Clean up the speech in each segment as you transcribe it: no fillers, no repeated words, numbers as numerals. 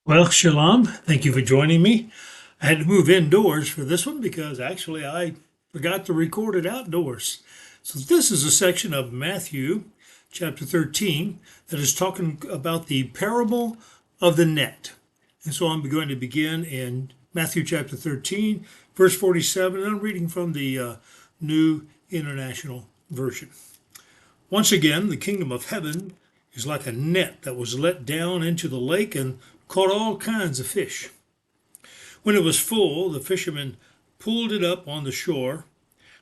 Well, Shalom, thank you for joining me. I had to move indoors for this one because actually I forgot to record it outdoors. So, this is a section of Matthew chapter 13 that is talking about the parable of the net. And so I'm going to begin in Matthew chapter 13, verse 47, and I'm reading from the New International Version. Once again, the kingdom of heaven is like a net that was let down into the lake and caught all kinds of fish. When it was full, the fishermen pulled it up on the shore.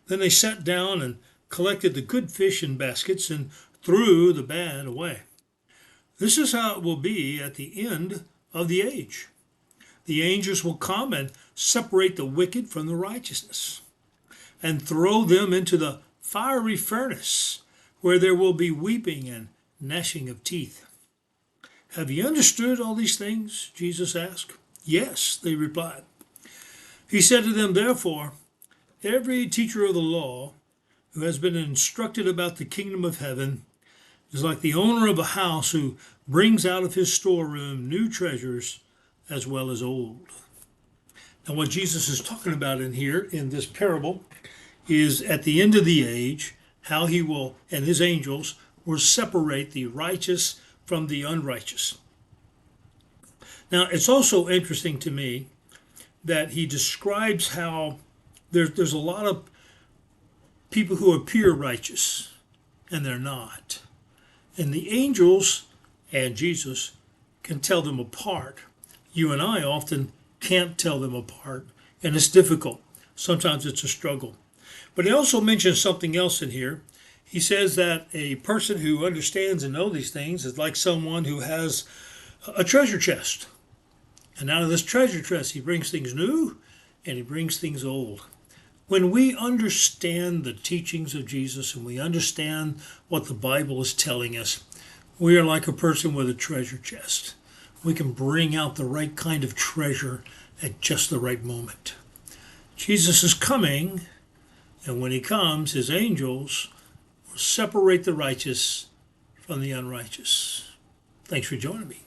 Then they sat down and collected the good fish in baskets and threw the bad away. This is how it will be at the end of the age. The angels will come and separate the wicked from the righteousness and throw them into the fiery furnace, where there will be weeping and gnashing of teeth. Have you understood all these things? Jesus asked. Yes, they replied. He said to them, therefore, every teacher of the law who has been instructed about the kingdom of heaven is like the owner of a house who brings out of his storeroom new treasures as well as old. Now, what Jesus is talking about in here, in this parable, is at the end of the age, how he will, and his angels, will separate the righteous from the unrighteous. Now, it's also interesting to me that he describes how there's a lot of people who appear righteous, and they're not. And the angels and Jesus can tell them apart. You and I often can't tell them apart, and it's difficult. Sometimes it's a struggle. But he also mentions something else in here. He says that a person who understands and knows these things is like someone who has a treasure chest. And out of this treasure chest, he brings things new and he brings things old. When we understand the teachings of Jesus and we understand what the Bible is telling us, we are like a person with a treasure chest. We can bring out the right kind of treasure at just the right moment. Jesus is coming, and when he comes, his angels will separate the righteous from the unrighteous. Thanks for joining me.